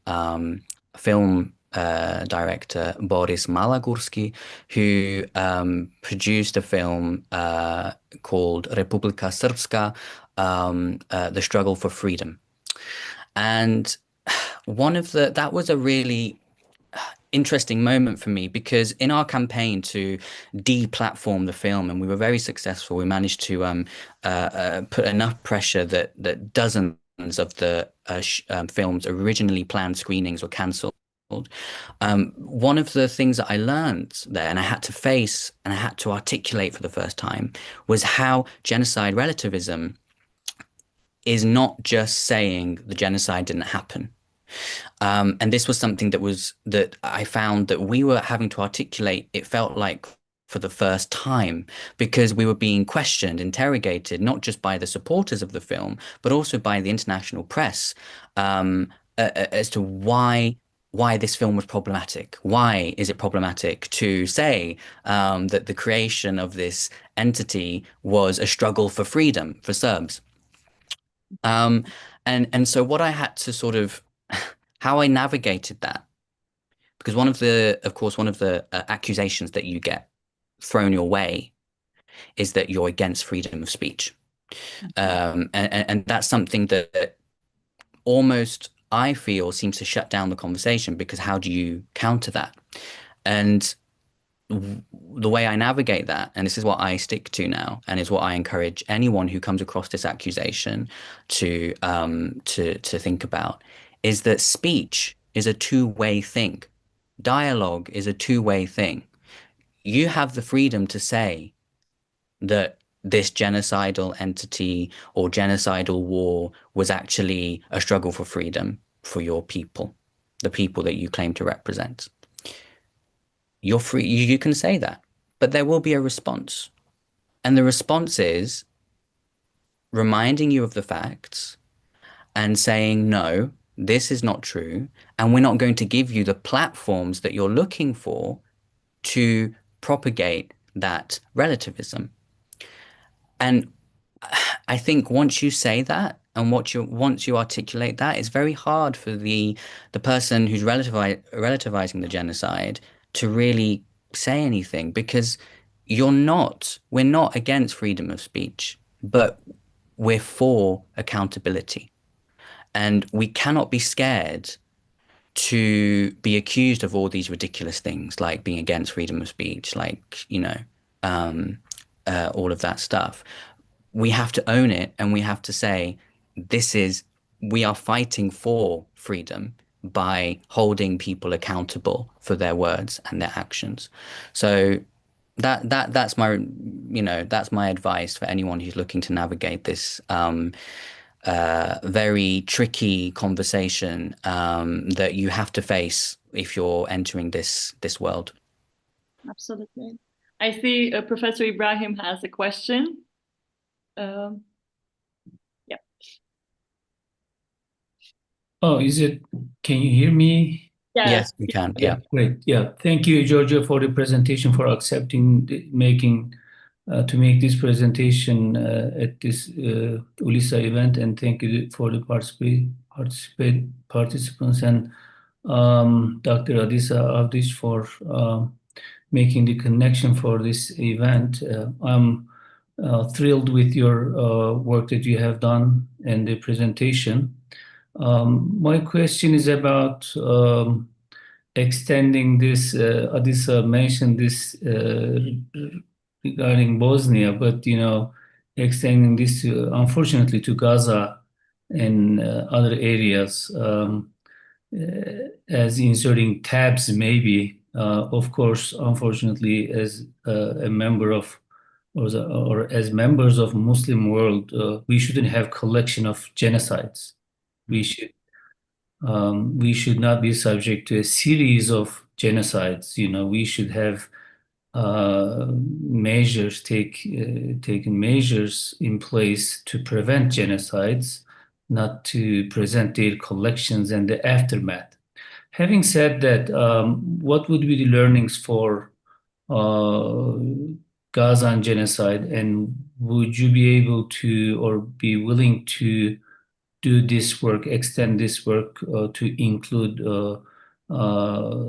film director Boris Malagurski, who produced a film called Republika Srpska, The Struggle for Freedom. And that was a really interesting moment for me, because in our campaign to deplatform the film, and we were very successful, we managed to put enough pressure that dozens of the film's originally planned screenings were cancelled. One of the things that I learned there, and I had to face and I had to articulate for the first time, was how genocide relativism is not just saying the genocide didn't happen. And this was something that I found that we were having to articulate, it felt like, for the first time, because we were being questioned, interrogated, not just by the supporters of the film, but also by the international press, as to why this film was problematic. Why is it problematic to say that the creation of this entity was a struggle for freedom for Serbs? And so what I had to sort of, how I navigated that, because one of the accusations that you get thrown your way is that you're against freedom of speech. And that's something that almost, I feel, seems to shut down the conversation, because how do you counter that? And the way I navigate that, and this is what I stick to now, and is what I encourage anyone who comes across this accusation to think about, is that speech is a two-way thing. Dialogue is a two-way thing. You have the freedom to say that this genocidal entity or genocidal war was actually a struggle for freedom for your people, the people that you claim to represent. You're free, you can say that, but there will be a response. And the response is reminding you of the facts and saying, no, this is not true, and we're not going to give you the platforms that you're looking for to propagate that relativism. And I think once you say that, and once you articulate that, it's very hard for the person who's relativizing the genocide to really say anything, because we're not against freedom of speech, but we're for accountability. And we cannot be scared to be accused of all these ridiculous things, like being against freedom of speech, like, all of that stuff. We have to own it, and we have to say, we are fighting for freedom by holding people accountable for their words and their actions. So that's my advice for anyone who's looking to navigate this very tricky conversation that you have to face if you're entering this world. Absolutely. I see Professor Ibrahim has a question. Yeah. Oh, can you hear me? Yes, we can. Yeah. Great. Yeah. Thank you, Georgio, for the presentation, for accepting to make this presentation at this ULISA event, and thank you for the participants and Dr. Adisa, Avdić for making the connection for this event. I'm thrilled with your work that you have done and the presentation. My question is about extending this. Adisa mentioned this regarding Bosnia, but extending this unfortunately to Gaza and other areas, as inserting tabs maybe. Of course, unfortunately, as a member of or as members of Muslim world, we shouldn't have collection of genocides. We should not be subject to a series of genocides. We should have taken measures in place to prevent genocides, not to present their collections and the aftermath. Having said that, what would be the learnings for Gaza genocide, and would you be able to or be willing to do this work, extend this work to include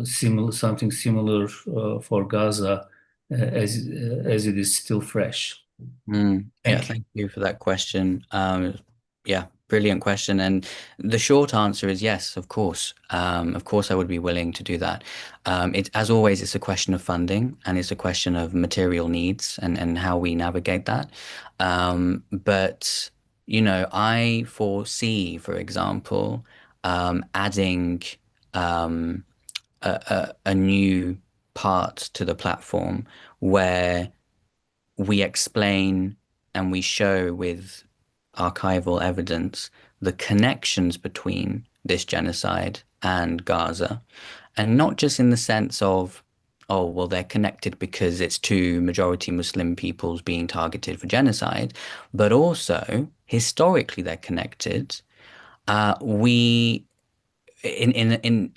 something similar for Gaza as it is still fresh? Thank you for that question. Brilliant question. And the short answer is yes, of course. Of course, I would be willing to do that. As always, it's a question of funding, and it's a question of material needs and how we navigate that. But I foresee, for example, adding a new part to the platform where we explain and we show with archival evidence the connections between this genocide and Gaza, and not just in the sense of, oh, well, they're connected because it's two majority Muslim peoples being targeted for genocide, but also historically they're connected. In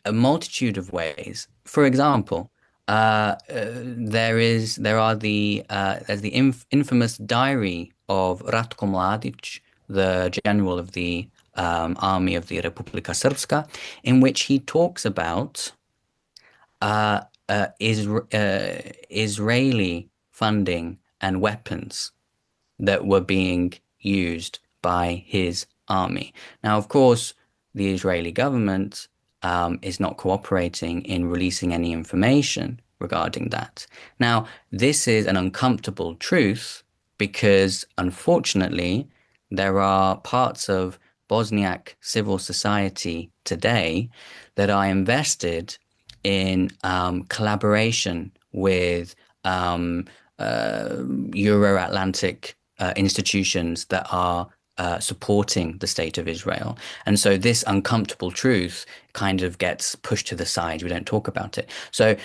a multitude of ways. For example, there's the infamous diary of Ratko Mladić, the general of the army of the Republika Srpska, in which he talks about Israeli funding and weapons that were being used by his army. Now, of course, the Israeli government is not cooperating in releasing any information regarding that. Now, this is an uncomfortable truth because, unfortunately, there are parts of Bosniak civil society today that are invested in collaboration with Euro-Atlantic institutions that are supporting the state of Israel. And so this uncomfortable truth kind of gets pushed to the side. We don't talk about it. So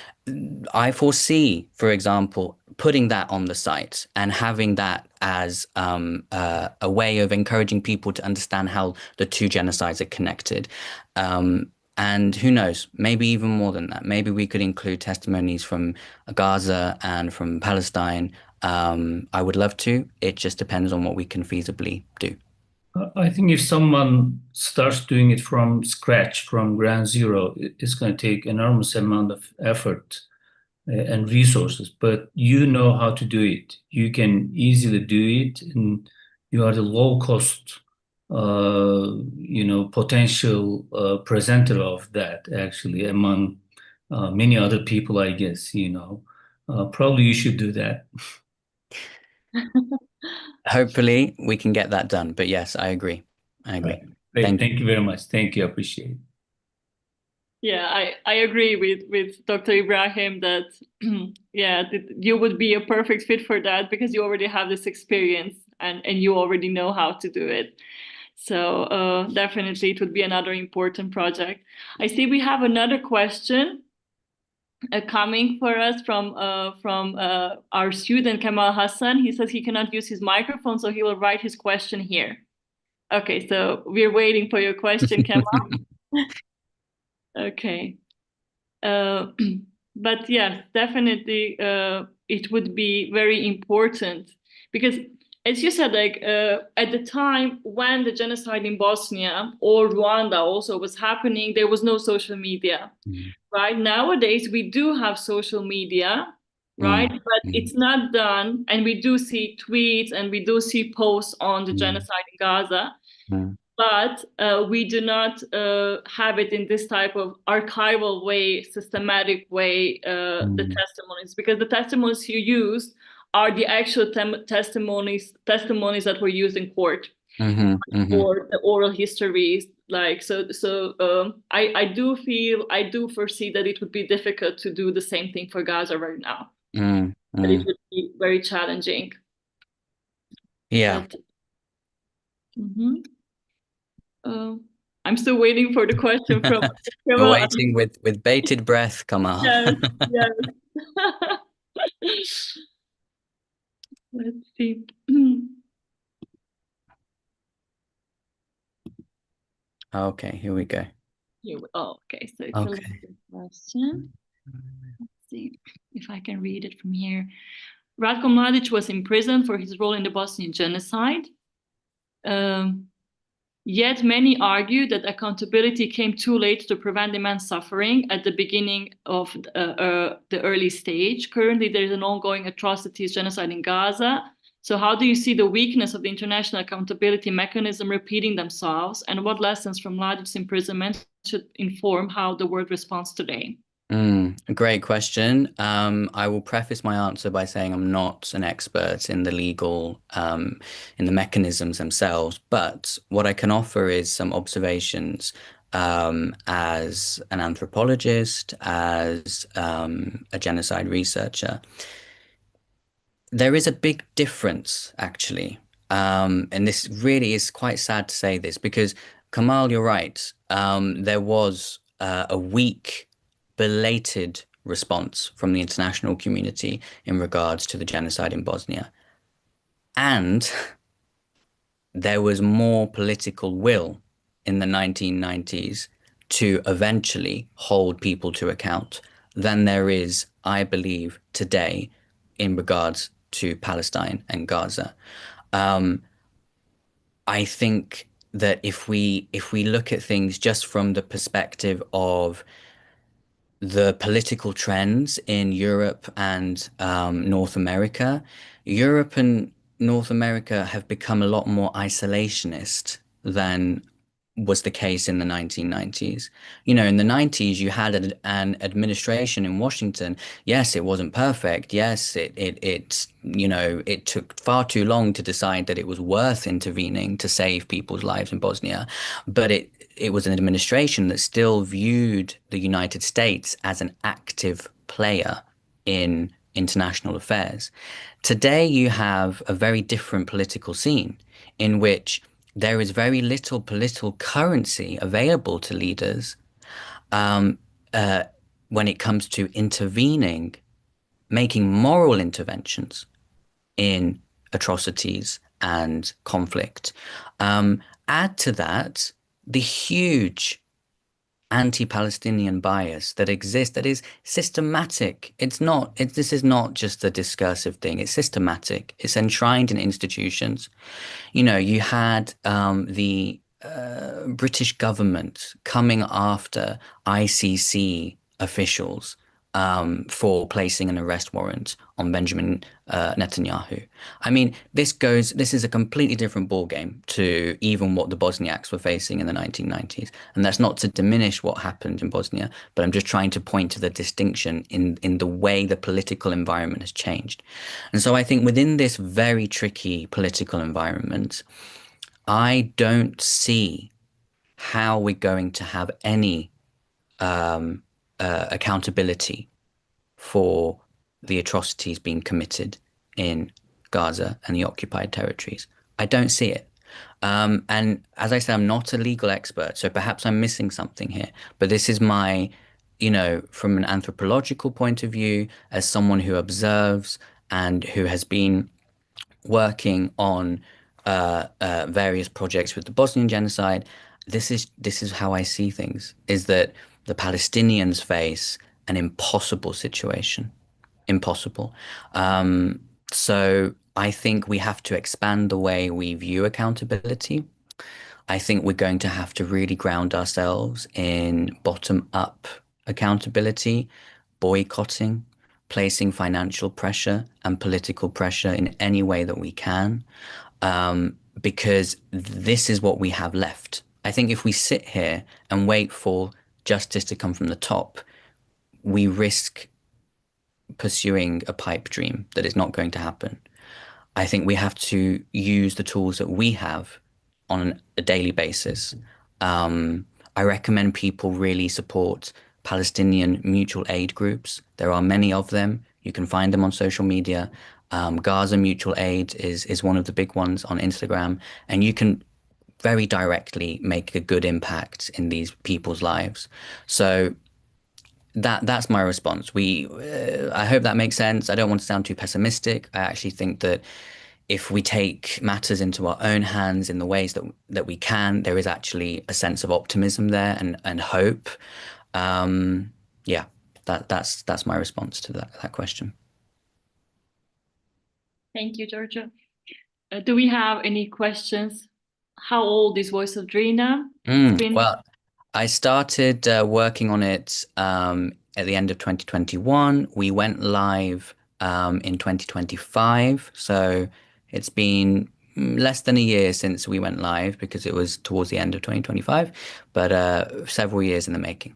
I foresee, for example, putting that on the site and having that as a way of encouraging people to understand how the two genocides are connected. And who knows, maybe even more than that. Maybe we could include testimonies from Gaza and from Palestine. I would love to. It just depends on what we can feasibly do. I think if someone starts doing it from scratch, from ground zero, it's going to take enormous amount of effort and resources, but you know how to do it. You can easily do it, and you are the low cost potential presenter of that, actually, among many other people, I guess, probably you should do that. Hopefully we can get that done. But yes, I agree. I agree. Great. Thank you very much. Thank you. I appreciate it. Yeah, I agree with Dr. Ibrahim that you would be a perfect fit for that because you already have this experience and you already know how to do it. So definitely it would be another important project. I see we have another question coming for us from our student Kemal Hassan. He says he cannot use his microphone, so he will write his question here. Okay, so we're waiting for your question, Kemal. Okay. But yes, definitely it would be very important because as you said, like at the time when the genocide in Bosnia or Rwanda also was happening, there was no social media, right? Nowadays, we do have social media, right? But it's not done. And we do see tweets and we do see posts on the genocide in Gaza. But we do not have it in this type of archival way, systematic way, the testimonies, because the testimonies you used are the actual testimonies that were used in court or the oral histories. Like I do foresee that it would be difficult to do the same thing for Gaza right now. But it would be very challenging. Yeah. I'm still waiting for the question from You're waiting with bated breath, Kamal. Yes. Let's see. Okay, here we go. Okay, so it's a long question. Let's see if I can read it from here. Ratko Mladic was imprisoned for his role in the Bosnian genocide. Yet many argue that accountability came too late to prevent immense suffering at the beginning of the early stage. Currently, there is an ongoing atrocities genocide in Gaza. So how do you see the weakness of the international accountability mechanism repeating themselves? And what lessons from Mladic's imprisonment should inform how the world responds today? A great question. I will preface my answer by saying I'm not an expert in the legal, in the mechanisms themselves, but what I can offer is some observations as an anthropologist, as a genocide researcher. There is a big difference, actually, and this really is quite sad to say this because, Kamal, you're right. There was a weak belated response from the international community in regards to the genocide in Bosnia. And there was more political will in the 1990s to eventually hold people to account than there is, I believe, today in regards to Palestine and Gaza. I think that if we look at things just from the perspective of the political trends in Europe and North America, Europe and North America have become a lot more isolationist than was the case in the 1990s. You know, in the 90s, you had an administration in Washington. Yes, it wasn't perfect. Yes, it took far too long to decide that it was worth intervening to save people's lives in Bosnia, but it was an administration that still viewed the United States as an active player in international affairs. Today, you have a very different political scene in which there is very little political currency available to leaders when it comes to intervening, making moral interventions in atrocities and conflict. Add to that the huge anti-Palestinian bias that exists, that is systematic. This is not just a discursive thing. It's systematic. It's enshrined in institutions. You know, you had the British government coming after ICC officials for placing an arrest warrant on Benjamin Netanyahu. I mean, this is a completely different ballgame to even what the Bosniaks were facing in the 1990s. And that's not to diminish what happened in Bosnia, but I'm just trying to point to the distinction in the way the political environment has changed. And so I think within this very tricky political environment, I don't see how we're going to have any accountability for the atrocities being committed in Gaza and the occupied territories. I don't see it. And as I said, I'm not a legal expert, so perhaps I'm missing something here. But this is my, from an anthropological point of view, as someone who observes and who has been working on various projects with the Bosnian genocide, this is how I see things, is that the Palestinians face an impossible situation. Impossible. So I think we have to expand the way we view accountability. I think we're going to have to really ground ourselves in bottom-up accountability, boycotting, placing financial pressure and political pressure in any way that we can, because this is what we have left. I think if we sit here and wait for justice to come from the top, we risk pursuing a pipe dream that is not going to happen. I think we have to use the tools that we have on a daily basis. I recommend people really support Palestinian mutual aid groups. There are many of them. You can find them on social media. Gaza Mutual Aid is one of the big ones on Instagram, and you can very directly make a good impact in these people's lives. So that's my response. I hope that makes sense. I don't want to sound too pessimistic. I actually think that if we take matters into our own hands in the ways that we can, there is actually a sense of optimism there and hope. Yeah, that's my response to that question. Thank you, Georgio. Do we have any questions? How old is Voice of Drina? Well, I started working on it at the end of 2021. We went live in 2025. So it's been less than a year since we went live, because it was towards the end of 2025, but several years in the making.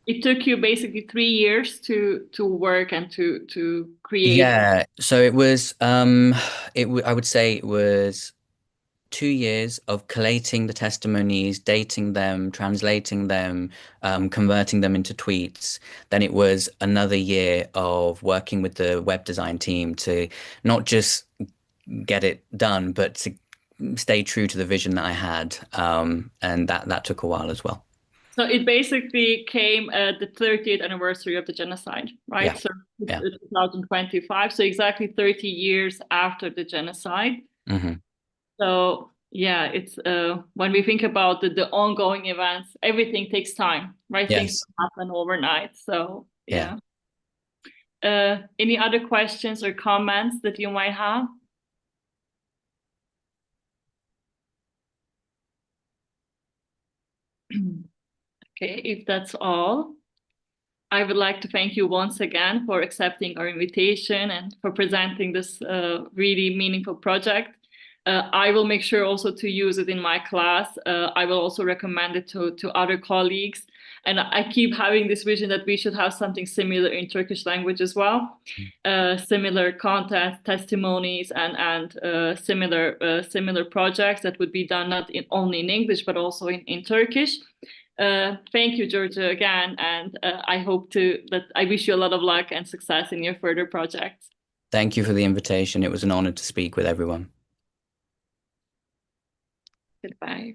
It took you basically 3 years to work and to create. Yeah. So it was, I would say it was 2 years of collating the testimonies, dating them, translating them, converting them into tweets. Then it was another year of working with the web design team to not just get it done, but to stay true to the vision that I had. And that took a while as well. So it basically came at the 30th anniversary of the genocide, right? Yeah. So Yeah. 2025, so exactly 30 years after the genocide. Mm-hmm. So yeah, it's when we think about the ongoing events, everything takes time, right? Yes. Things don't happen overnight. So Yeah. Any other questions or comments that you might have? Okay, if that's all, I would like to thank you once again for accepting our invitation and for presenting this really meaningful project. I will make sure also to use it in my class. I will also recommend it to other colleagues. And I keep having this vision that we should have something similar in Turkish language as well. Similar content, testimonies, and similar projects that would be done not only in English, but also in Turkish. Thank you, Georgio, again, and I wish you a lot of luck and success in your further projects. Thank you for the invitation. It was an honor to speak with everyone. Goodbye.